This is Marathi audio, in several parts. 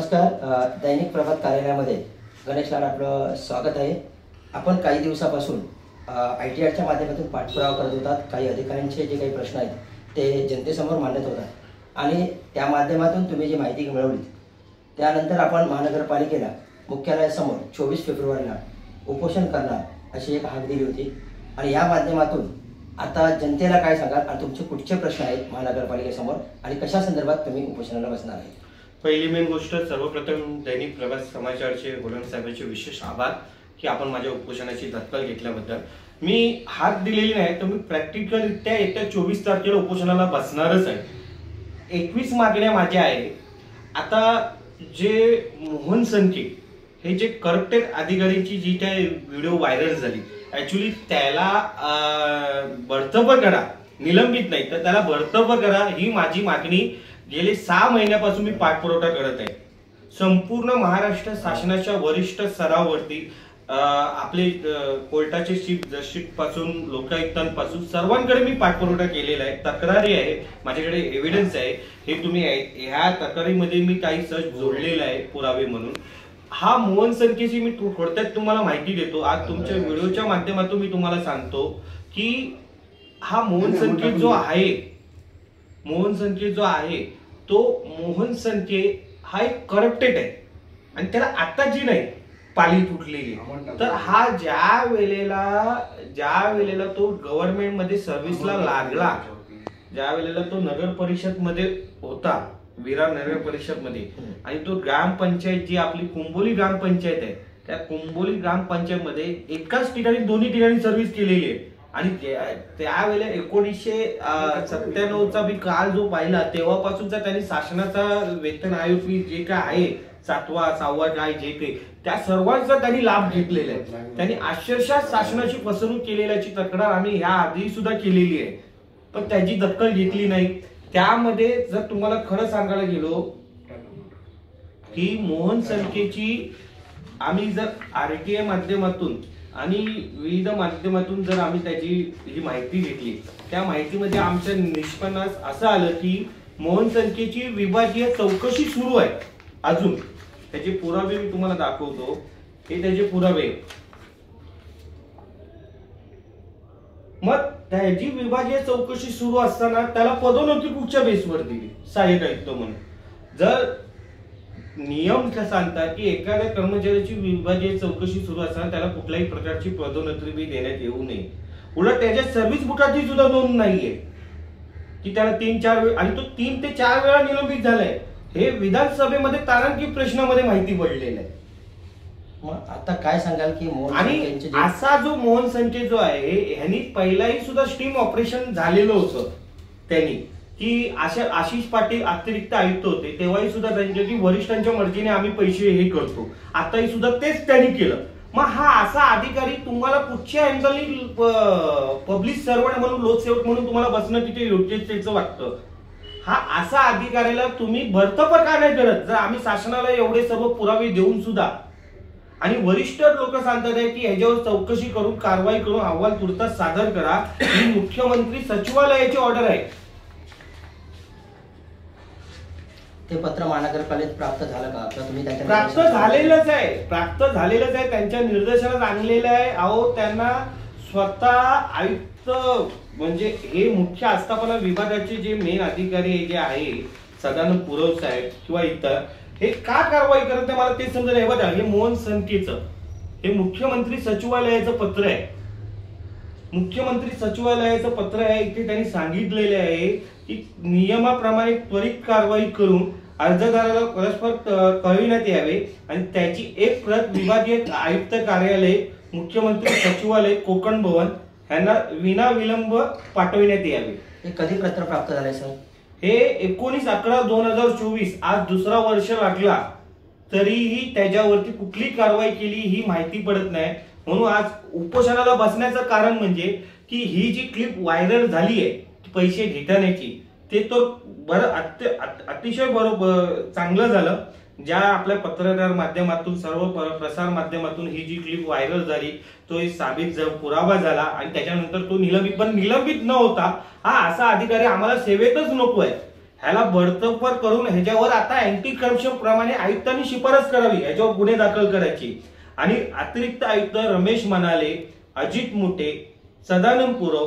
नमस्कार. दैनिक प्रभात कार्यालयामध्ये गणेश लाड आपलं स्वागत आहे. आपण काही दिवसापासून ITRच्या माध्यमातून पाठपुरावा करत होतात. काही अधिकाऱ्यांचे जे काही प्रश्न आहेत ते जनतेसमोर मांडत होतात आणि त्या माध्यमातून तुम्ही जी माहिती मिळवली त्यानंतर आपण महानगरपालिकेला मुख्यालयासमोर 24 फेब्रुवारीला उपोषण करणार अशी एक हाक दिली होती आणि या माध्यमातून आता जनतेला काय सांगाल आणि तुमचे कुठचे प्रश्न आहेत महानगरपालिकेसमोर आणि कशा संदर्भात तुम्ही उपोषणाला बसणार आहे? पहिली मेन गोष्ट, सर्वप्रथम दैनिक प्रभात समाचारचे गोलम साहेबांचे विशेष आभार की आपण माझ्या उपोषणाची दखल घेतल्याबद्दल. मी हात दिलेली नाही तर मी प्रॅक्टिकलरित्या येत्या 24 तारखेला उपोषणाला बसणारच आहे. 21 मागण्या माझ्या आहे. आता जे मोहन सनके हे जे करप्टेड अधिकाऱ्यांची जी काही व्हिडिओ व्हायरल झाली, ऍक्च्युली त्याला बडतर्फ करा, निलंबित नाही तर त्याला बडतर्फ करा ही माझी मागणी गेले 6 महिन्यापासून मी पाठपुरावा करत आहे. संपूर्ण महाराष्ट्र शासनाच्या वरिष्ठ स्तरावरती आपले कोर्टाचे चीफ जस्टिस पासून लोकायुक्तांपासून सर्वांकडे मी पाठपुरावा केलेला आहे. तक्रारी आहे, माझ्याकडे एव्हिडन्स आहे. हे तुम्ही ह्या तक्रारीमध्ये मी काही सर्च जोडलेला आहे पुरावे म्हणून. हा मोहन सनकेची मी थोडक्यात तुम्हाला माहिती देतो. आज तुमच्या व्हिडिओच्या माध्यमातून मी तुम्हाला सांगतो की हा मोहन सनके जो आहे तो मोहन सनके हा एक करप्टेड आहे आणि त्याला आताची नाही पाली तुटलेली. तर हा ज्या वेळेला तो गव्हर्नमेंट मध्ये सर्व्हिसला लागला, ज्या वेळेला तो नगर परिषद मध्ये होता, विरार नगर परिषद मध्ये, आणि तो ग्रामपंचायत जी आपली कुंभोली ग्रामपंचायत आहे त्या कुंभोली ग्रामपंचायत मध्ये एकाच ठिकाणी दोन्ही ठिकाणी सर्व्हिस केलेली आहे. आणि त्यावेळेला 1997चा मी काळ जो पाहिला तेव्हापासूनचा त्यांनी शासनाचा वेतन आयोग जे काय आहे 7वा 6वा काय जे काही त्या सर्वांचा त्यांनी लाभ घेतलेला आहे. त्यांनी अक्षरशः शासनाची फसवणूक केलेल्याची तक्रार आम्ही ह्या आधी सुद्धा केलेली आहे, पण त्याची दखल घेतली नाही. त्यामध्ये जर तुम्हाला खरं सांगायला गेलो की मोहन सनकेची आम्ही जर RTI माध्यमातून आणि विविध माध्यमातून जर आम्ही त्याची ही माहिती घेतली, त्या माहितीमध्ये आमच्या निष्पन्नास असं आलं की मोहन सनकेची विभागीय चौकशी सुरू आहे. अजून त्याचे पुरावे मी तुम्हाला दाखवतो. हे त्याचे पुरावे. मग त्याची विभागीय चौकशी सुरू असताना त्याला पदोन्नती कुठच्या बेसवर दिली? सहाय्यक आयुक्त म्हणून. जर नियम सांगतात की एखाद्या कर्मचाऱ्याची विभागीय चौकशी सुरू असताना त्याला कुठल्याही प्रकारची पदोन्नती देण्यात येऊ नये. उलट त्याच्या सर्व्हिस बुकाची सुद्धा नोंद नाहीये की त्याला 3-4 वेळा, आणि तो 3 ते 4 वेळा निलंबित झालाय. हे विधानसभेमध्ये तारांकित प्रश्नामध्ये माहिती पडलेलं आहे. मग आता काय सांगाल की आणि असा जो मोहन सनके जो आहे ह्यांनी पहिलाही सुद्धा स्टीम ऑपरेशन झालेलं होतं. त्यांनी की आशिष पाटील अतिरिक्त आयुक्त होते तेव्हाही सुद्धा त्यांच्या की वरिष्ठांच्या मर्जीने आम्ही पैसे हे करतो, आताही सुद्धा तेच त्यांनी केलं. मग हा असा अधिकारी तुम्हाला कुठच्या अँगलनी पब्लिक सर्वंट म्हणून, लोकसेवक म्हणून तुम्हाला बसणं तिथे योग्यतेचं वाटतं? हा असा अधिकाऱ्याला तुम्ही बडतर्फ का नाही करत? जर आम्ही शासनाला एवढे सर्व पुरावे देऊन सुद्धा, आणि वरिष्ठ लोक सांगतात आहे की ह्याच्यावर चौकशी करून कारवाई करून अहवाल तुर्तास सादर करा, ही मुख्यमंत्री सचिवालयाची ऑर्डर आहे. ते पत्र महानगरपालिकेत प्राप्त झालं का? तुम्ही प्राप्त झालेलंच आहे, त्यांच्या निर्देशनात आणलेलं आहे. अहो, त्यांना स्वतः आयुक्त म्हणजे हे मुख्य आस्थापना विभागाचे जे मेन अधिकारी जे आहे सदानंद पुरव साहेब किंवा इतर, हे का कारवाई करत नाही मला ते समजलं नाही. बघा, हे मोहन सनकेचं हे मुख्यमंत्री सचिवालयाचं पत्र आहे. मुख्यमंत्री सचिवालयाचं पत्र आहे. इथे त्यांनी सांगितलेले आहे की नियमाप्रमाणे त्वरित कारवाई करून अर्जदाराला परस्पर कळविण्यात यावे आणि त्याची एक प्रत विभागीय आयुक्त कार्यालय, मुख्यमंत्री सचिवालय, कोकण भवन यांना विनाविलंब पाठविण्यात यावे. हे कधी पत्र प्राप्त झालंय सर? हे 19/11/2024. आज 2रा वर्ष लागला तरीही त्याच्यावरती कुठली कारवाई केली ही माहिती पडत नाही. म्हणून आज उपोषणाला बसण्याचं कारण म्हणजे की ही जी क्लिप व्हायरल झाली आहे पैसे घेतानाची, ते तर बरं अतिशय बरोबर चांगलं झालं ज्या आपल्या पत्रकार माध्यमातून, सर्व प्रसार माध्यमातून ही जी क्लिप व्हायरल झाली तो एक साबित पुरावा झाला आणि त्याच्यानंतर तो निलंबित न होता हा असा अधिकारी आम्हाला सेवेतच नको आहे. ह्याला बडतफर करून ह्याच्यावर आता अँटी करप्शन प्रमाणे आयुक्तांनी शिफारस करावी, ह्याच्यावर गुन्हे दाखल करायची. आणि अतिरिक्त आयुक्त रमेश मनाले, अजित मुटे, सदानंद पुरव.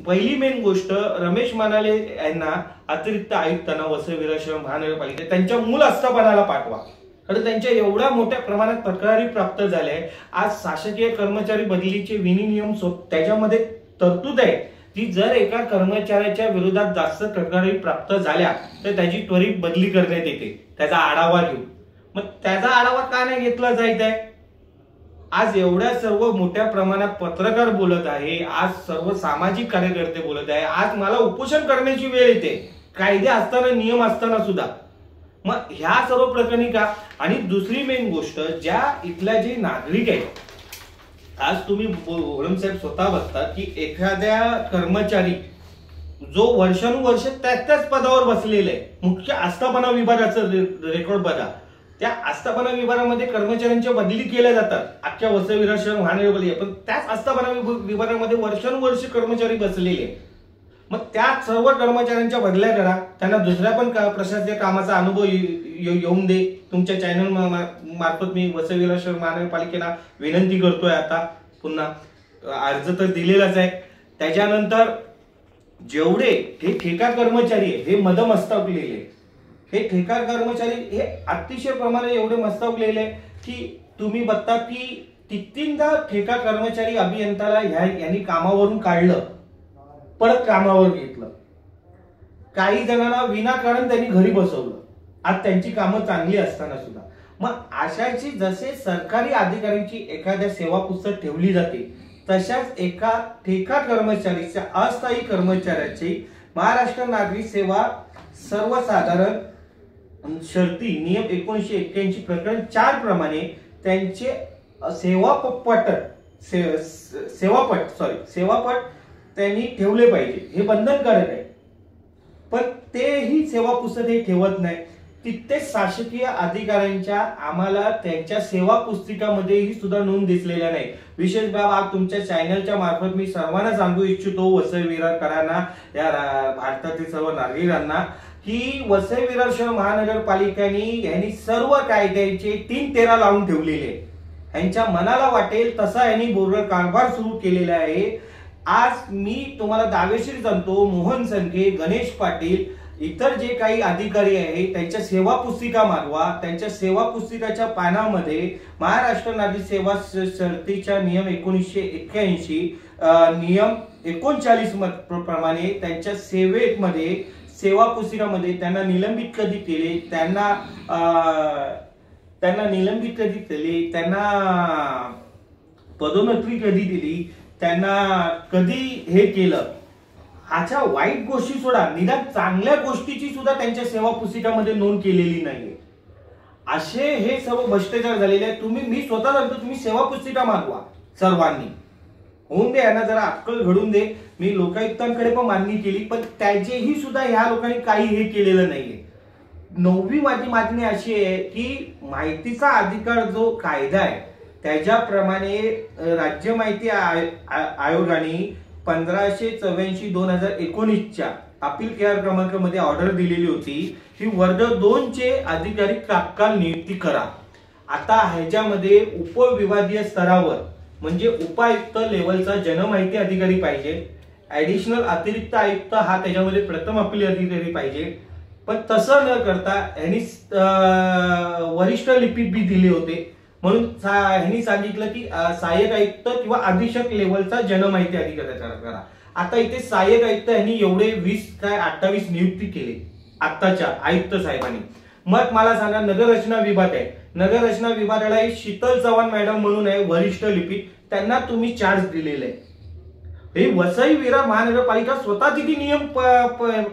पहिली मेन गोष्ट, रमेश मनाले यांना अतिरिक्त आयुक्तांना वसई विरार शहर महानगरपालिका त्यांच्या मूळ आस्थापनाला पाठवा. कारण त्यांच्या एवढ्या मोठ्या प्रमाणात तक्रारी प्राप्त झाल्या. आज शासकीय कर्मचारी बदलीचे विनियम त्याच्यामध्ये तरतूद आहे की जर एका कर्मचाऱ्याच्या विरोधात जास्त तक्रारी प्राप्त झाल्या तर त्याची त्वरित बदली करण्यात येते, त्याचा आढावा घेऊ. मग त्याचा आढावा का नाही घेतला जात आहे? आज एवढ्या सर्व मोठ्या प्रमाणात पत्रकार बोलत आहे, आज सर्व सामाजिक कार्यकर्ते बोलत आहे, आज मला उपोषण करण्याची वेळ येते कायदे असताना, नियम असताना सुद्धा. मग ह्या सर्व प्रकरणी का? आणि दुसरी मेन गोष्ट, ज्या इथल्या जे नागरिक आहेत, आज तुम्ही घोलम साहेब स्वतः बघतात की एखाद्या कर्मचारी जो वर्षानुवर्ष त्याच पदावर बसलेले आहे, मुख्य आस्थापना विभागाचं रेकॉर्ड बघा, त्या आस्थापना विभागामध्ये कर्मचाऱ्यांच्या बदली केल्या जातात अख्ख्या वसई विरार शहर महानगरपालिका, पण त्याच आस्थापना विभागामध्ये वर्षानुवर्ष कर्मचारी बसलेले आहेत. मग त्या सर्व कर्मचाऱ्यांच्या बदल्या करा, त्यांना दुसऱ्या पण प्रशासकीय कामाचा अनुभव येऊन दे. तुमच्या चॅनल मार्फत मी वसई विरार शहर महानगरपालिकेला विनंती करतोय. आता पुन्हा अर्ज तर दिलेलाच आहे. त्याच्यानंतर जेवढे हे ठेका कर्मचारी आहे, हे मदमस्तकलेले, हे ठेका कर्मचारी हे अतिशय प्रमाणे एवढे मस्तकलेले की तुम्ही बघता की तीनदा ठेका कर्मचारी अभियंताला यांनी कामावरून काढलं, परत कामावर घेतलं. काही जणांना विनाकारण त्यांनी घरी बसवलं, आज त्यांची कामं चांगली असताना सुद्धा. मग अशाची जसे सरकारी अधिकाऱ्यांची एखाद्या सेवा पुस्तक ठेवली जाते, तशाच एका ठेका कर्मचारीच्या, अस्थायी कर्मचाऱ्याची महाराष्ट्र नागरिक सेवा सर्वसाधारण शर्ती नियम 1981 प्रकरण 4 प्रमाणे त्यांचे सेवापट त्यांनी ठेवले पाहिजे. हे बंधनकारक आहे, पण तेही सेवा पुस्तक हे ठेवत नाही. कित्येक शासकीय अधिकाऱ्यांच्या आम्हाला त्यांच्या सेवा पुस्तिकामध्येही सुद्धा नोंद दिसलेल्या नाही. विशेष बाब आज तुमच्या चॅनलच्या मार्फत मी सर्वांना सांगू इच्छितो, वसई विरारकरांना, या भारतातील सर्व नागरिकांना, की वसई विरार शहर महानगरपालिकेने यांनी सर्व कायद्याचे 3-13 लावून ठेवलेले. यांच्या मनाला वाटेल तसा यांनी बोरवर कारभार सुरू केलेला आहे. आज मी तुम्हाला दावेशीर सांगतो, मोहन संखे, गणेश पाटील, इतर जे काही अधिकारी आहेत त्यांच्या सेवा पुस्तिका मागवा. त्यांच्या सेवा पुस्तिकाच्या पानामध्ये महाराष्ट्र नागरिक सेवा शर्तीच्या नियम 1981 नियम 39 प्रमाणे त्यांच्या सेवेमध्ये, सेवा पुस्तिकामध्ये त्यांना निलंबित कधी केले, त्यांना निलंबित कधी केले, त्यांना पदोन्नती कधी दिली, त्यांना कधी हे केलं, ह्याच्या वाईट गोष्टी सोडा, निदान चांगल्या गोष्टीची सुद्धा त्यांच्या सेवा पुस्तिकामध्ये नोंद केलेली नाहीये. असे हे सर्व भ्रष्टाचार झालेले आहे. मी स्वतः सांगतो, तुम्ही सेवा पुस्तिका मागवा सर्वांनी, होऊन दे, यांना जरा अक्कल घडून दे. मी लोकायुक्तांकडे पण मागणी केली, पण त्याचेही सुद्धा ह्या लोकांनी काही हे केलेलं नाहीये. 9वी माझी मागणी अशी आहे की माहितीचा अधिकार जो कायदा आहे त्याच्याप्रमाणे राज्य माहिती आयोगाने 1584/2019 अपील केअर क्रमांकामध्ये ऑर्डर दिलेली होती की वर्ग 2 चे अधिकारी तात्काळ नियुक्ती करा. आता ह्याच्यामध्ये उपविभागीय स्तरावर म्हणजे उपायुक्त लेवलचा जनमाहिती अधिकारी पाहिजे, ऍडिशनल अतिरिक्त आयुक्त हा त्याच्यामध्ये प्रथम अपील अधिकारी पाहिजे. पण तसं न करता यांनी वरिष्ठ लिपिक बी दिले होते, म्हणून ह्यांनी सांगितलं की सहाय्यक आयुक्त किंवा अधीक्षक लेवलचा जनमाहिती अधिकारी करा. आता इथे सहाय्यक आयुक्त यांनी एवढे 20 काय 28 नियुक्ती केली आत्ताच्या आयुक्त साहेबांनी. मग मला सांगा, नगररचना विभाग आहे, नगररचना विभागाला शीतल चव्हाण मॅडम म्हणून आहे वरिष्ठ लिपिक, त्यांना तुम्ही चार्ज दिलेले आहे. हे वसई विरार महानगरपालिका स्वतः किती नियम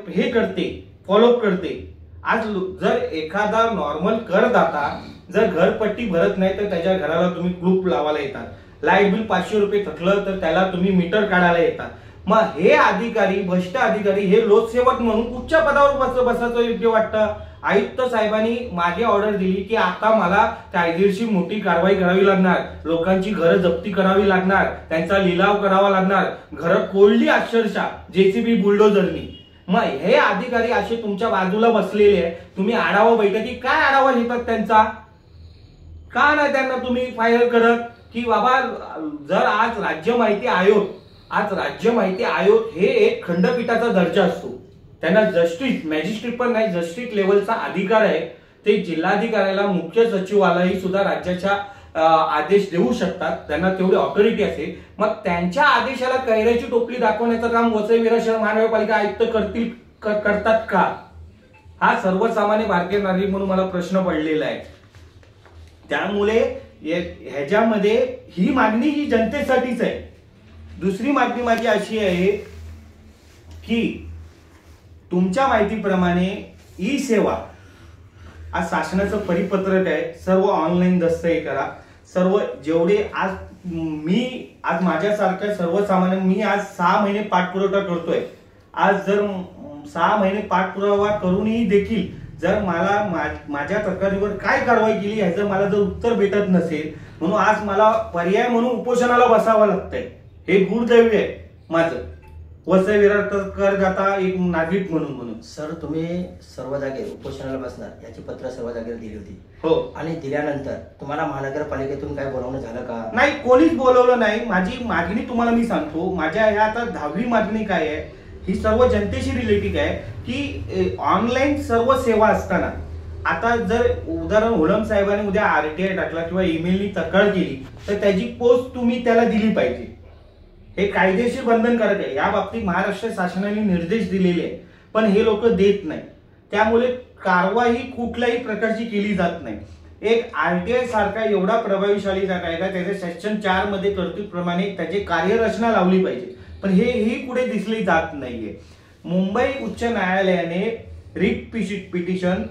हे करते, फॉलोअप करते. आज जर एखादा नॉर्मल करदाता जर घरपट्टी भरत नाही तर त्याच्या घराला तुम्ही कुलूप लावायला येतात, लाईट बिल 500 रुपये थकलं तर त्याला तुम्ही मीटर काढायला येतात. मग हे अधिकारी, भ्रष्ट अधिकारी, हे लोकसेवक म्हणून कुठच्या पदावर बसायचं योग्य वाटतं? आयुक्त साहेबांनी मागे ऑर्डर दिली की आता मला कायदेशीर मोठी कारवाई करावी लागणार, लोकांची घरं जप्ती करावी लागणार, त्यांचा लिलाव करावा लागणार, घरं कोळली अक्षरशः जेसीबी बुलडोजरनी. मग हे अधिकारी असे तुमच्या बाजूला बसलेले आहे, तुम्ही आढावा बैठकी काय आढावा घेतात त्यांचा? का नाही त्यांना तुम्ही फायर करत? की बाबा जर आज राज्य माहिती आयोग हे एक खंडपीठाचा दर्जा असतो, त्यांना जस्टिस मॅजिस्ट्रेट पण नाही, जस्टिस लेवलचा अधिकार आहे. ते जिल्हाधिकाऱ्याला मुख्य सचिवालयाही सुद्धा राज्याच्या आदेश देऊ शकतात, त्यांना तेवढी ऑथॉरिटी असेल. मग त्यांच्या आदेशाला कैऱ्याची टोपली दाखवण्याचं काम वसई विरार शहर महानगरपालिका आयुक्त करतात का? हा सर्वसामान्य भारतीय नागरिक म्हणून मला प्रश्न पडलेला आहे. त्यामुळे ह्याच्यामध्ये ही मागणी ही जनतेसाठीच आहे. दुसरी मागणी माझी अशी आहे की तुमच्या माहितीप्रमाणे ई सेवा आज शासनाचं परिपत्रक आहे, सर्व ऑनलाईन दस्तऐवज करा. सर्व जेवढे आज माझ्यासारख्या सर्वसामान्य मी आज 6 महिने पाठपुरावा करतोय. आज जर 6 महिने पाठपुरावा करूनही देखील जर मला माझ्या तक्रारीवर काय कारवाई केली ह्याचं मला जर उत्तर भेटत नसेल, म्हणून आज मला पर्याय म्हणून उपोषणाला बसावं लागतंय. हे दुर्दैव आहे माझं वसई विरार करदाता एक नागरिक म्हणून. सर, तुम्ही सर्व जागेवर उपोषणाला बसणार याची पत्र सर्व जागेवर दिली होती. हो. आणि दिल्यानंतर तुम्हाला महानगरपालिकेतून काय बोलावणं झालं का? नाही, कोणीच बोलवलं नाही. माझी मागणी तुम्हाला मी सांगतो, माझ्या ह्या आता 10वी मागणी काय आहे, ही सर्व जनतेशी रिलेटेड आहे की ऑनलाईन सर्व सेवा असताना आता जर उदाहरण होलम साहेबांनी उद्या RTI टाकला किंवा ईमेलनी तक्रार केली तर त्याची पोस्ट तुम्ही त्याला दिली पाहिजे. हे कायदेशीर बंधनकारक आहे. या बाबतीत महाराष्ट्र शासनाने निर्देश दिलेले आहे, पण हे लोक देत नाही. त्यामुळे कारवाई कुठल्याही प्रकारची केली जात नाही. एक RTI सारखा एवढा प्रभावशाली कायदा त्याच्या सेक्शन 4 मध्ये तरतूदीप्रमाणे त्याची कार्यरचना लावली पाहिजे, पण हेही पुढे दिसली जात नाहीये. मुंबई उच्च न्यायालयाने रिट पिटिशन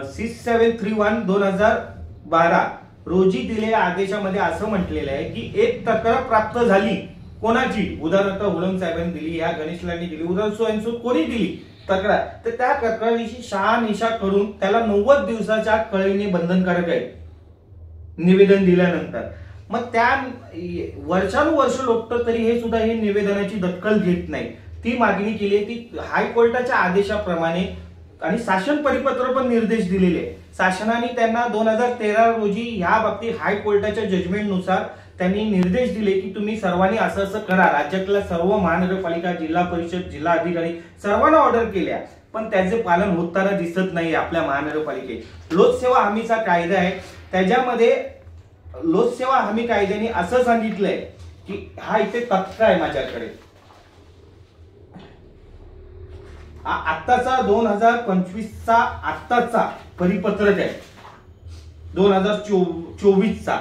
6731/2012 रोजी दिलेल्या आदेशामध्ये असं म्हटलेलं आहे की एक तक्रार प्राप्त झाली कोणाची, उदाहरणार्थ हुलम साहेबांनी दिली, या गणेशलांनी दिली, उदाहरण कोणी दिली तक्रार, तर त्या तक्रारीची शहानिशा करून त्याला 90 दिवसाच्या कळविणे बंधनकारक आहे निवेदन दिल्यानंतर. मग त्या वर्षानुवर्ष लोक तरी हे सुद्धा हे निवेदनाची दखल घेत नाही. ती मागणी केली आहे ती हायकोर्टाच्या आदेशाप्रमाणे आणि शासन परिपत्र पण निर्देश दिलेले. शासनाने त्यांना 2013 रोजी ह्या बाबतीत हायकोर्टाच्या जजमेंटनुसार त्यांनी निर्देश दिले की तुम्ही सर्वांनी असं असं करा. राज्यातल्या सर्व महानगरपालिका, जिल्हा परिषद, जिल्हा अधिकारी सर्वांना ऑर्डर केल्या, पण त्याचे पालन होताना दिसत नाही आपल्या महानगरपालिकेत. लोकसेवा हमीचा कायदा आहे, त्याच्यामध्ये लोकसेवा हमी कायद्याने असं सांगितलंय की हा इथे तक्ता आहे माझ्याकडे, आत्ताचा 2025चा आत्ताचा परिपत्रक आहे 2024चा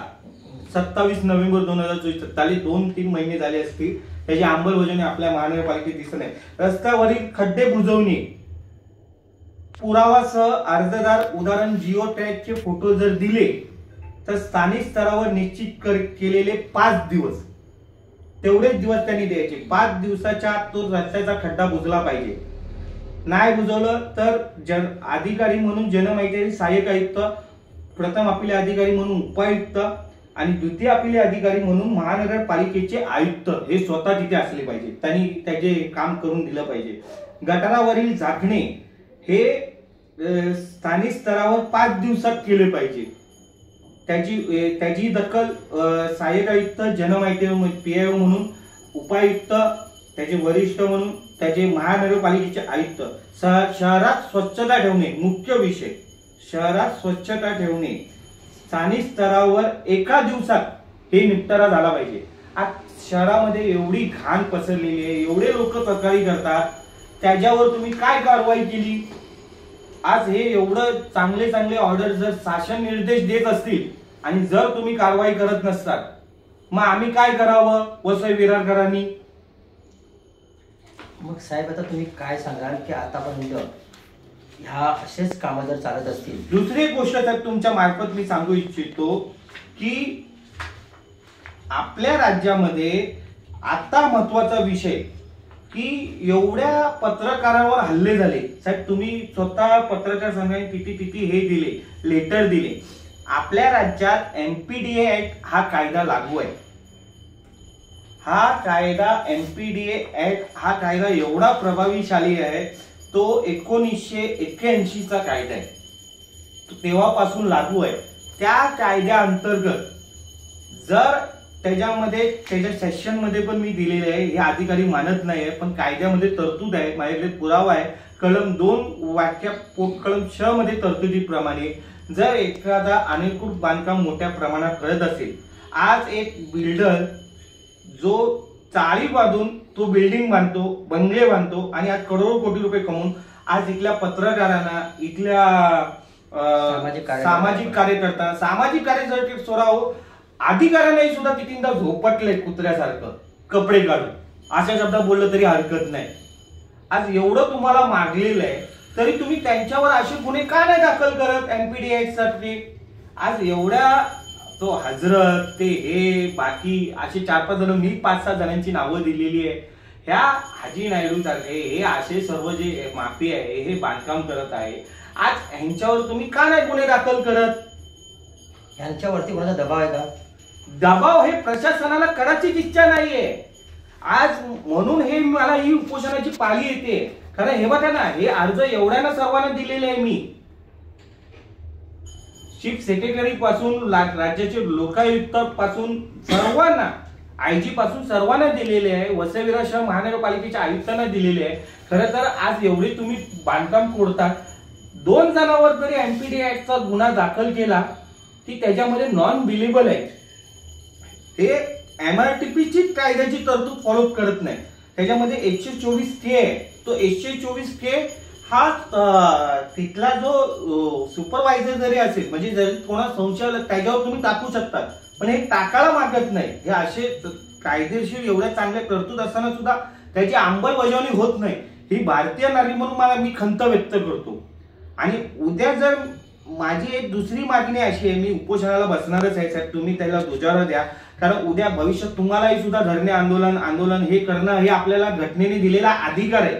27 नोव्हेंबर 2024. त्याला 2-3 महिने झाले असतील. त्याची अंमलबजावणी आपल्या महानगरपालिकेत दिसत नाही. रस्त्यावरील खड्डे बुजवणे पुरावासह अर्जदार उदाहरण जिओ टॅगचे फोटो जर दिले तर स्थानिक स्तरावर निश्चित केलेले 5 दिवस तेवढेच दिवस त्यांनी द्यायचे. 5 दिवसाच्या आत तो रस्त्याचा खड्डा बुजला पाहिजे. नाही बुजवलं तर अधिकारी म्हणून जनमाहिती सहाय्यक आयुक्त, प्रथम अपील अधिकारी म्हणून उपायुक्त आणि द्वितीय अपील अधिकारी म्हणून महानगरपालिकेचे आयुक्त हे स्वतः तिथे असले पाहिजे. त्यांनी त्याचे काम करून दिलं पाहिजे. गटारावरील झाकणे हे स्थानिक स्तरावर 5 दिवसात केले पाहिजे. त्याची दखल सहाय्यक आयुक्त, जनमाहिती PIO म्हणून उपायुक्त, त्याचे वरिष्ठ म्हणून त्याचे महानगरपालिकेचे आयुक्त. शहरात स्वच्छता ठेवणे मुख्य विषय. शहरात स्वच्छता ठेवणे स्थानिक स्तरावर एका दिवसात हे निपटारा झाला पाहिजे. आज शहरामध्ये एवढी घाण पसरलेली आहे, एवढे लोक तक्रारी करतात, त्याच्यावर तुम्ही काय कारवाई केली? आज हे एवढं चांगले ऑर्डर जर शासन निर्देश देत असतील आणि जर तुम्ही कारवाई करत नसतात, मग आम्ही काय करावं वसई विरारकरांनी? मग साहेब, आता तुम्ही काय सांगाल की आतापर्यंत ह्या असेच कामं जर चालत असतील? दुसरी एक गोष्ट साहेब तुमच्या मार्फत मी सांगू इच्छितो की आपल्या राज्यामध्ये आता महत्वाचा विषय की एवढ्या पत्रकारांवर हल्ले झाले. साहेब तुम्ही स्वतः पत्रकार संघाने किती हे दिले, लेटर दिले. आपल्या राज्यात MPDA ऍक्ट हा कायदा लागू आहे. हा कायदा NPDA ऍक्ट हा कायदा एवढा प्रभावीशाली आहे, तो 1981 चा कायदा आहे, तेव्हापासून लागू आहे. त्या कायद्याअंतर्गत जर त्याच्यामध्ये त्याच्या सेक्शन मध्ये पण मी दिलेले आहे, हे अधिकारी मानत नाही आहे, पण कायद्यामध्ये तरतूद आहे, माझ्याकडे पुरावा आहे. कलम 2 वाक्य कलम 6 मध्ये तरतुदीप्रमाणे जर एखादा अनधिकृत बांधकाम मोठ्या प्रमाणात करत असेल, आज एक बिल्डर जो चाळी बांधून तो बिल्डिंग बांधतो, बंगले बांधतो आणि आज करोडो कोटी रुपये कमवून आज इथल्या पत्रकारांना, इथल्या सामाजिक कार्यकर्ता, सामाजिक कार्यकर्ते सोडावं, अधिकाऱ्यांनाही सुद्धा तिथींदा झोपटले कुत्र्यासारखं कपडे काढून, अशा शब्दात बोललं तरी हरकत नाही. आज एवढं तुम्हाला मागलेलं आहे तरी तुम्ही त्यांच्यावर असे गुन्हे का नाही दाखल करत NPDA ऍक्ट साठी? आज एवढ्या तो हजरत ते हे बाकी असे 4-5 जण, मी 5-6 जणांची नावं दिलेली आहे. ह्या हाजी नायडू सारखे हे असे सर्व जे माफी आहे, हे बांधकाम करत आहे, आज ह्यांच्यावर तुम्ही का नाही गुन्हे दाखल करत? ह्यांच्यावरती कोणाचा दबाव आहे का? दबाव हे प्रशासनाला करायचीच इच्छा नाहीये आज, म्हणून हे मला ही उपोषणाची पाळी येते. कारण हे बघा ना, हे अर्ज एवढ्याना सर्वांना दिलेले आहे मी, चीफ सेक्रेटरी पासून राज्याचे लोकायुक्त पासून सर्वांना, IG पासून सर्वांना दिलेले आहे, वसई विरार शहर महानगरपालिकेच्या आयुक्तांना दिलेले आहे. खरं तर आज एवढे तुम्ही बांधकाम तोडतात, 2 जणांवर जरी NPDA ऍक्टचा गुन्हा दाखल केला ती त्याच्यामध्ये नॉन बिलेबल आहे. ते MRTP ची कायद्याची तरतूद फॉलो करत नाही. त्याच्यामध्ये 124K आहे, तो 124K हा तिथला जो सुपरवायझर जरी असेल, म्हणजे जरी कोणा संशय आला त्याच्यावर तुम्ही टाकू शकता, पण हे टाकायला मागत नाही. हे असे कायदेशीर एवढ्या चांगल्या तरतूद असताना सुद्धा त्याची अंमलबजावणी होत नाही. ही भारतीय नागरिक म्हणून मी खंत व्यक्त करतो. आणि उद्या जर माझी एक दुसरी मागणी अशी आहे, मी उपोषणाला बसणारच आहे साहेब, तुम्ही त्याला दुजारा द्या. कारण उद्या भविष्यात तुम्हालाही सुद्धा धरणे आंदोलन हे करणं हे आपल्याला घटनेने दिलेला अधिकार आहे.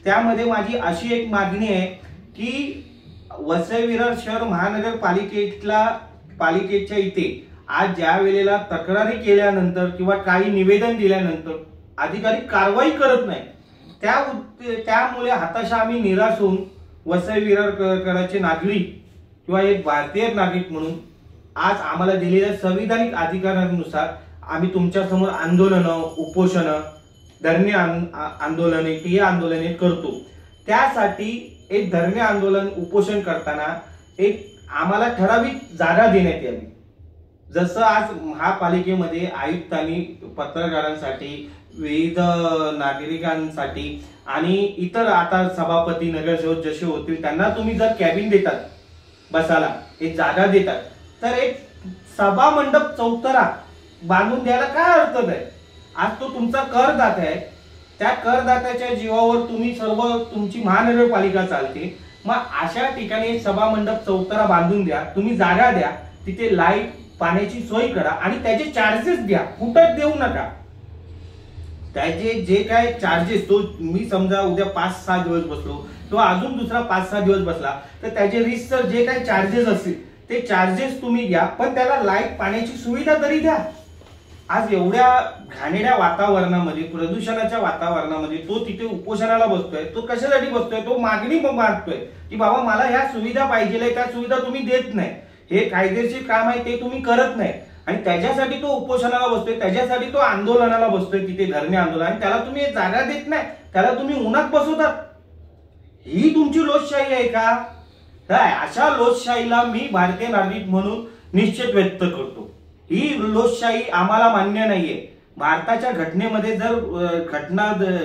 त्यामध्ये माझी अशी एक मागणी आहे की वसई विरार शहर पालिकेच्या इथे आज ज्या वेळेला तक्रारी केल्यानंतर किंवा काही निवेदन दिल्यानंतर अधिकारी कारवाई करत नाही, त्यामुळे हताशा आम्ही निराश होऊन वसई विरारकरांचे नागरिक किंवा एक भारतीय नागरिक म्हणून आज आम्हाला दिलेल्या संविधानिक अधिकारानुसार आम्ही तुमच्या समोर आंदोलनं, उपोषणं, धरणे आंदोलने, ठिय्या आंदोलने करतो. त्यासाठी एक धरणे आंदोलन, उपोषण करताना एक आम्हाला ठराविक जागा देण्यात यावी. जसं आज महापालिकेमध्ये आयुक्तांनी पत्रकारांसाठी, विविध नागरिकांसाठी आणि इतर आता सभापती, नगरसेवक जसे होतील त्यांना तुम्ही जर कॅबिन देतात बसायला, एक जागा देतात, तर एक सभा मंडप चौतरा बांधून द्यायला काय हरकत आहे? आज तो तुमचा करदाता आहे, त्या करदात्याच्या जीवावर तुम्ही सर्व तुमची महानगरपालिका चालते. मग अशा ठिकाणी एक सभा मंडप चौतरा बांधून द्या, तुम्ही जागा द्या, तिथे लाईट पाण्याची सोय करा आणि त्याचे चार्जेस द्या, फुटत देऊ नका. त्याचे जे काय चार्जेस, तो मी समजा उद्या 5-6 दिवस बसलो किंवा अजून दुसरा 5-6 दिवस बसला तर त्याचे रिस्टर जे काही चार्जेस असतील ते चार्जेस तुम्ही घ्या, पण त्याला लाईट पाण्याची सुविधा तरी द्या. आज एवढ्या घाणेरड्या वातावरणामध्ये, प्रदूषणाच्या वातावरणामध्ये तो तिथे उपोषणाला बसतोय. तो कशासाठी बसतोय? तो मागणी मागतोय की बाबा मला ह्या सुविधा पाहिजे, त्या सुविधा तुम्ही देत नाही, हे कायदेशीर काम आहे ते तुम्ही करत नाही, आणि त्याच्यासाठी तो उपोषणाला बसतोय, त्याच्यासाठी तो आंदोलनाला बसतोय, तिथे धरणे आंदोलन, आणि त्याला तुम्ही जागा देत नाही, त्याला तुम्ही उन्हात बसवतात. ही तुमची लोकशाही आहे का? अशा लोकशाहीला मी भारतीय नागरिक म्हणून निश्चित व्यक्त करतो. ही लोकशाही आम्हाला मान्य नाहीये. भारताच्या घटनेमध्ये जर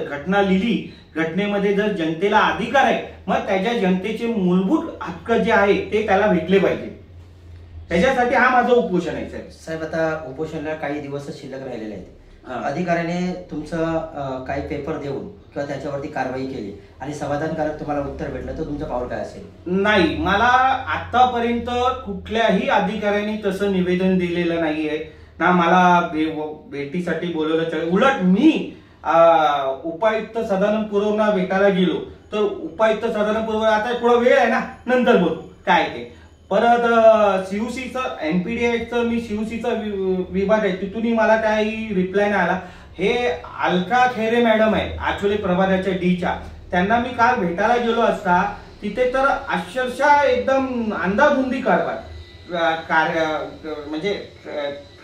घटना लिहिली, घटनेमध्ये जर जनतेला अधिकार आहे, मग त्याच्या जनतेचे मूलभूत हक्क जे आहे ते त्याला भेटले पाहिजे. त्याच्यासाठी हा माझं उपोषण आहे साहेब. साहेब, आता उपोषणाला काही दिवस शिल्लक राहिलेले आहेत. अधिकाऱ्याने तुमचं काही पेपर देऊन किंवा त्याच्यावरती कारवाई केली आणि समाधानकारक तुम्हाला उत्तर भेटलं तर तुमचं पाऊल काय असेल? नाही, मला आतापर्यंत कुठल्याही अधिकाऱ्यांनी तसं निवेदन दिलेलं नाहीये ना. मला भेटीसाठी बोलवलं. उलट मी उपायुक्त सदानंद पुरवना भेटायला गेलो तर उपायुक्त सदानंद पुरवना, आता थोडा वेळ आहे ना, नंतर बोल काय ते. परत CUCचं NPDA ऍक्टचं मी CUCचा विभाग आहे, तिथूनही मला काही रिप्लाय नाही आला. हे अलका खैरे मॅडम आहे आचोले प्रभागाच्या डीच्या. त्यांना मी काल भेटायला गेलो असता तिथे तर अक्षरशः एकदम अंदाधुंदी कारभार. म्हणजे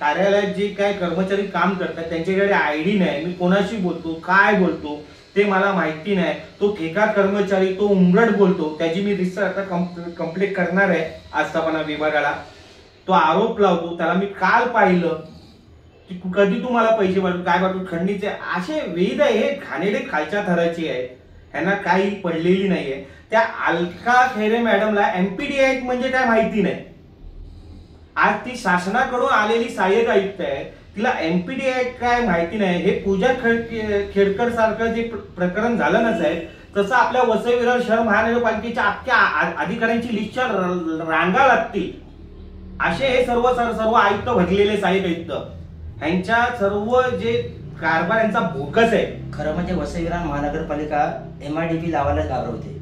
कार्यालयात जे काय कर्मचारी काम करतात त्यांच्याकडे आयडी नाही, मी कोणाशी बोलतो काय बोलतो ते मला माहिती नाही. तो ठेका कर्मचारी तो उंबरट बोलतो, त्याची मी रिसर्च आता कंप्लीट करणार आहे आस्थापना विभागाला. तो आरोप लावतो, त्याला मी काल पाहिलं की कधी तुम्हाला पैसे पाठवू काय पाठवू खंडीचे असे विविध हे घाणेरडे खालच्या थराची आहे, ह्यांना काही पडलेली नाहीये. त्या अलका खैरे मॅडमला एमपीडी ऍक्ट म्हणजे काय माहिती नाही. आज ती शासनाकडून आलेली सहाय्यक आयुक्त आहे, तिला एमपीडी ऍक्ट काय माहिती नाही. हे पूजा खेडकर सारखं जे प्रकरण झालं ना साहेब, तसं आपल्या वसई विरार शहर महानगरपालिकेच्या अख्ख्या अधिकाऱ्यांची लिस्टच्या रांगा लागतील असे हे सर्व आयुक्त भरलेले सहाय्यक आयुक्त, ह्यांच्या सर्व जे कारभार यांचा बोगस आहे. खरं म्हणजे वसई विरार महानगरपालिका MRDP लावायला घाबरवते,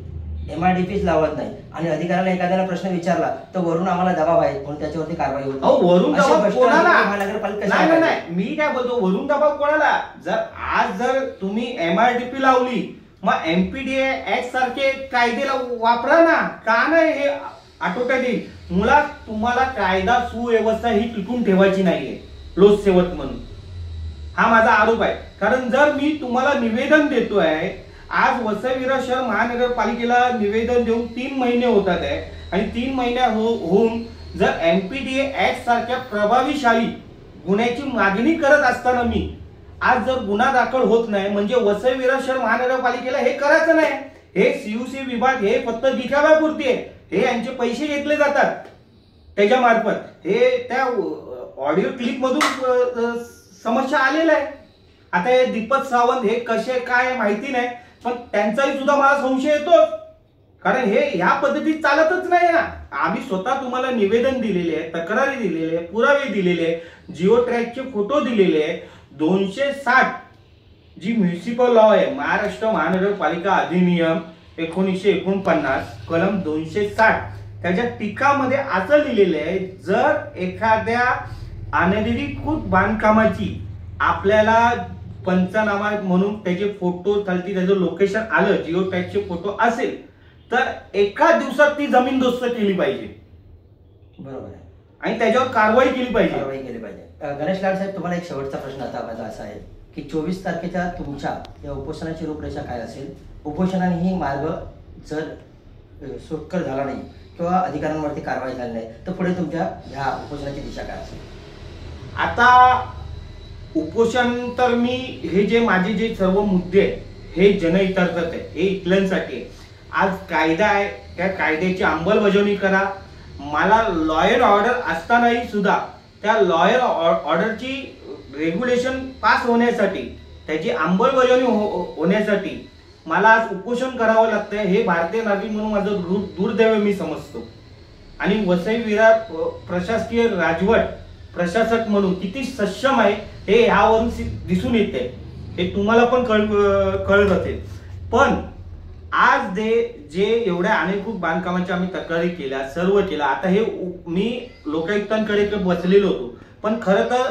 MRDPच लावत नाही. आणि अधिकाऱ्याला एखाद्याला प्रश्न विचारला तर वरून आम्हाला दबाव आहे म्हणून त्याच्यावरती कारवाई होत नाही. वरून दबाव कोणाला? महानगरपालिका नाही, मी काय बोलतो वरून दबाव कोणाला? जर तुम्ही MRDP लावली मग MPDA ऍक्ट सारखे कायदे वापरा ना, का नाही हे आटोक्यात येईल. मुळात तुम्हाला कायदा सुव्यवस्था ही टिकून ठेवायची नाहीये लोकसेवक म्हणून, हा माझा आरोप आहे. कारण जर मी तुम्हाला निवेदन देतोय, आज वसई विरार शहर महानगरपालिकेला निवेदन देऊन 3 महिने होतात आहे आणि 3 महिन्या होऊन जर MPDA ऍक्ट सारख्या प्रभावीशाली गुन्ह्याची मागणी करत असताना मी आज जर गुन्हा दाखल होत नाही म्हणजे वसई विरार शहर महानगरपालिकेला हे करायचं नाही. हे CUC विभाग हे फक्त दिखाव्यापुरती आहे, हे यांचे पैसे घेतले जातात त्याच्या मार्फत. हे त्या ऑडिओ क्लिप मधून समस्या आलेला आहे. आता हे दीपक सावंत हे कसे काय माहिती नाही, पण त्यांचाही सुद्धा मला संशय येतो, कारण हे ह्या पद्धतीत चालतच नाही ना. आम्ही स्वतः तुम्हाला निवेदन दिलेले आहे, तक्रारी दिलेले आहे, पुरावे दिलेले आहे, जिओ ट्रॅकचे फोटो दिलेले आहे. 260 जी म्युनिसिपल लॉ आहे, महाराष्ट्र महानगरपालिका अधिनियम 1949 कलम 260 त्याच्या टीकामध्ये असं लिहिलेलं आहे, जर एखाद्या अनधिकृत बांधकामाची आपल्याला पंचनामा म्हणून त्याचे फोटो चालती, त्याचं लोकेशन आलं, जिओ टॅगचे फोटो असेल तर एका दिवसात ती जमीनदोस्त केली पाहिजे. बरोबर आहे, आणि त्याच्यावर कारवाई केली पाहिजे. गणेश लाड साहेब, तुम्हाला एक शेवटचा प्रश्न आता माझा असा आहे की 24 तारखेच्या तुमच्या या उपोषणाची रूपरेषा काय असेल? उपोषणाने ही मार्ग जर सुटकर झाला नाही किंवा अधिकाऱ्यांवरती कारवाई झाली नाही तर पुढे तुमच्या ह्या उपोषणाची दिशा काय असेल? आता उपोषण तर मी हे जे माझे जे सर्व मुद्दे हे जनहितार्थ आहे, हे इथल्यांसाठी. आज कायदा आहे, त्या कायद्याची अंमलबजावणी करा. मला लॉयर ऑर्डर असतानाही सुद्धा त्या लॉयर ऑर्डरची रेग्युलेशन पास होण्यासाठी, त्याची अंमलबजावणी होण्यासाठी मला आज उपोषण करावं लागतंय. हे भारतीय नागरिक म्हणून माझं दुर्दैव मी समजतो. आणि वसई विरार प्रशासकीय राजवट प्रशासक म्हणून किती सक्षम आहे हे ह्यावरून दिसून येते, हे तुम्हाला पण कळत असेल. पण आज जे एवढ्या अनेक बांधकामाच्या आम्ही तक्रारी केल्या, सर्व केल्या. आता हे मी लोकायुक्तांकडे बसलेलो होतो, पण खरं तर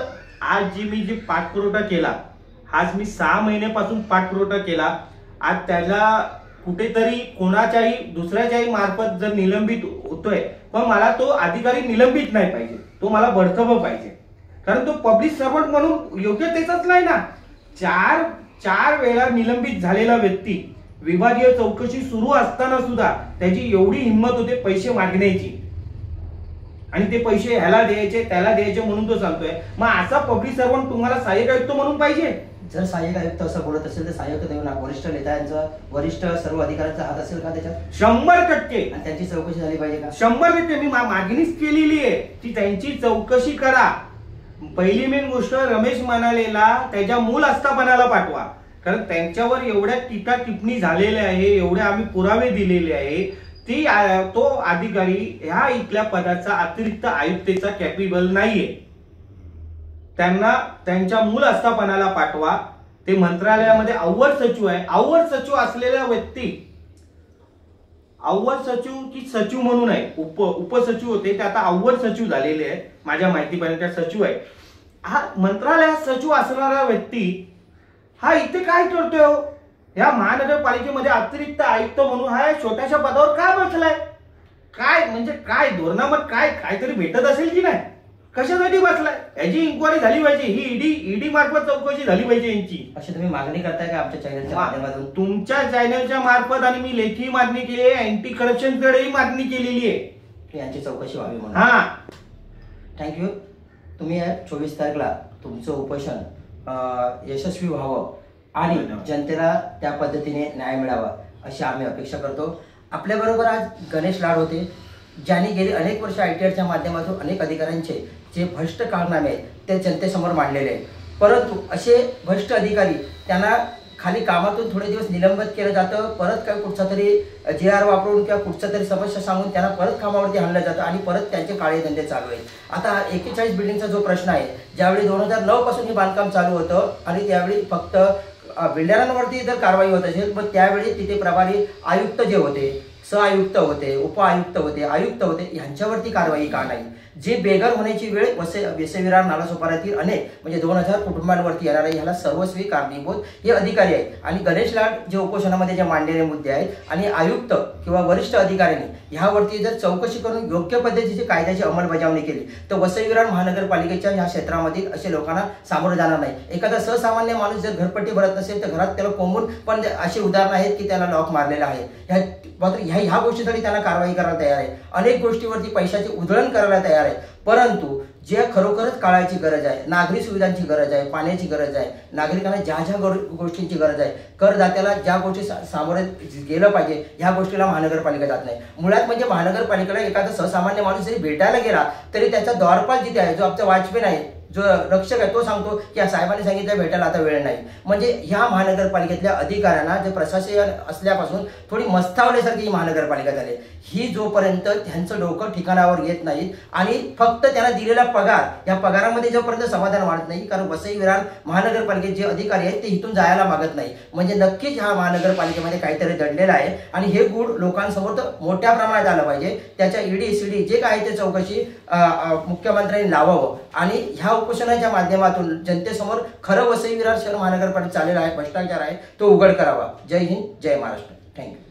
आज जी पाठपुरवठा केला, आज मी 6 महिन्यापासून पाठपुरवठा केला. आज त्याला कुठेतरी कोणाच्याही दुसऱ्याच्याही मार्फत जर निलंबित होतोय, पण मला तो अधिकारी निलंबित नाही पाहिजे, तो मला बडतर्फ पाहिजे. कारण तो पब्लिक सर्वंट म्हणून योग्यतेचाच नाही ना. 4 वेळा निलंबित झालेला व्यक्ती, विभागीय चौकशी सुरू असताना सुद्धा त्याची एवढी हिंमत होते पैसे मागण्याची, आणि ते पैसे ह्याला द्यायचे त्याला द्यायचे म्हणून तो सांगतोय. मग असा पब्लिक सर्वंट तुम्हाला सहाय्यक आयुक्त म्हणून पाहिजे? जर सहाय्यक आयुक्त असं बोलत असेल तर सहाय्यक देऊ ना, वरिष्ठ नेत्यांचा, वरिष्ठ सर्व अधिकाऱ्यांचा हात असेल का त्याच्यात? 100%. आणि त्यांची चौकशी झाली पाहिजे का? 100%. मी मागणीच केलेली आहे की त्यांची चौकशी करा. पहिली मेन गोष्ट, रमेश मनालेला त्याच्या मूळ आस्थापनाला पाठवा, कारण त्यांच्यावर एवढ्या टीका टिप्पणी झालेल्या आहे, एवढे आम्ही पुरावे दिलेले आहे. तो अधिकारी ह्या इथल्या पदाचा अतिरिक्त आयुक्तेचा कॅपेबल नाहीये. त्यांना त्यांच्या मूळ आस्थापनाला पाठवा. ते मंत्रालयामध्ये अव्वल सचिव आहे. अव्वल सचिव असलेल्या व्यक्ती, अव्वल सचिव की सचिव म्हणून आहे, उपसचिव होते ते आता अव्वल सचिव झालेले आहे माझ्या माहितीपर्यंत, सचिव आहे. हा मंत्रालयात सचिव असणारा व्यक्ती हा इथे काय करतोय हो? या महानगरपालिकेमध्ये अतिरिक्त आयुक्त म्हणून हा छोट्याशा पदावर काय बसलाय? काय म्हणजे काय धोरणामत काय काहीतरी भेटत असेल की नाही? कशासाठी बसलाय? याची इन्क्वायरी झाली पाहिजे. ही ईडी मार्फत चौकशी झाली पाहिजे यांची. अशी तुम्ही मागणी करताय का आमच्या चॅनलच्या माध्यमातून? तुमच्या चॅनलच्या मार्फत आणि मी लेखी मागणी केली आहे, अँटी करप्शनकडेही मागणी केलेली आहे यांची चौकशी व्हावी म्हणून. हा थँक्यू. तुम्ही 24 तारखेला तुमचं उपोषण यशस्वी व्हावं आणि जनतेला त्या पद्धतीने न्याय मिळावा अशी आम्ही अपेक्षा करतो. आपल्याबरोबर आज गणेश लाड होते, ज्यांनी गेली अनेक वर्ष ITRच्या माध्यमातून अनेक अधिकाऱ्यांचे जे भ्रष्ट कारनामे आहेत ते जनतेसमोर मांडलेले आहेत. परंतु असे भ्रष्ट अधिकारी त्यांना खाली कामातून थोडे दिवस निलंबित केलं जातं, परत काय कुठचा तरी JR वापरून किंवा कुठचा तरी समस्या सांगून त्यांना परत कामावरती आणलं जातं आणि परत त्यांचे काळे धंदे चालू आहेत. आता 41 बिल्डिंगचा जो प्रश्न आहे, ज्यावेळी 2009 पासून हे बांधकाम चालू होतं आणि त्यावेळी फक्त बिल्डरांवरती जर कारवाई होत असेल, मग त्यावेळी तिथे प्रभारी आयुक्त जे होते, सहआयुक्त होते, उपआयुक्त होते, आयुक्त होते, यांच्यावरती कारवाई का नाही? जे बेघर होण्याची वेळ वसईविरार नालासोपाऱ्यातील अनेक म्हणजे 2000 कुटुंबांवरती येणार आहे, ह्याला सर्वस्वी कारणीभूत हे अधिकारी आहेत. आणि गणेश लाड जे उपोषणामध्ये जे मांडलेले मुद्दे आहेत आणि आयुक्त किंवा वरिष्ठ अधिकाऱ्यांनी ह्यावरती जर चौकशी करून योग्य पद्धतीची कायद्याची अंमलबजावणी केली तर वसईविरार महानगरपालिकेच्या ह्या क्षेत्रामधील असे लोकांना सामोरं जाणार नाही. एखादा सर्वसामान्य माणूस जर घरपट्टी भरत नसेल तर घरात त्याला कोंबून पण अशी उदाहरणं आहेत की त्याला लॉक मारलेला आहे. मात्र ह्या गोष्टीसाठी त्यांना कारवाई करायला तयार आहे. अनेक गोष्टीवरती पैशाची उधळण करायला तयार आहे. परंतु जे खरोखरच काळाची गरज आहे, नागरी सुविधांची गरज आहे, पाण्याची गरज आहे, नागरिकांना ज्या गोष्टींची गरज आहे, करदात्याला ज्या गोष्टी सामोरे गेलं पाहिजे ह्या गोष्टीला महानगरपालिका जात नाही. मुळात म्हणजे महानगरपालिकेला एखादा सर्वसामान्य माणूस जरी भेटायला गेला तरी त्याचा द्वारपाल जिथे आहे, जो आमचा वॉचमॅन आहे, जो रक्षक आहे, तो सांगतो की साहेबांनी सांगितलं भेटायला आता वेळ नाही. म्हणजे ह्या महानगरपालिकेतल्या अधिकाऱ्यांना जे प्रशासन असल्यापासून थोडी मस्तावल्यासारखी ही महानगरपालिका झाली. ही जोपर्यंत त्यांचं डोकं ठिकाणावर येत नाही आणि फक्त त्यांना दिलेला पगार, या पगारामध्ये जोपर्यंत समाधान वाढत नाही, कारण वसई विरार महानगरपालिकेत जे अधिकारी आहेत ते इथून जायला मागत नाही, म्हणजे नक्कीच ह्या महानगरपालिकेमध्ये काहीतरी दडलेलं आहे आणि हे गुढ लोकांसमोर तर मोठ्या प्रमाणात आलं पाहिजे. त्याच्या ED CD जे काय ते चौकशी मुख्यमंत्र्यांनी लावावं आणि ह्या उपोषणाच्या माध्यमातून जनतेसमोर खरं वसई विरार शहर महानगरपालिका चाललेला आहे, भ्रष्टाचार आहे, तो उघड करावा. जय हिंद, जय महाराष्ट्र. थँक्यू.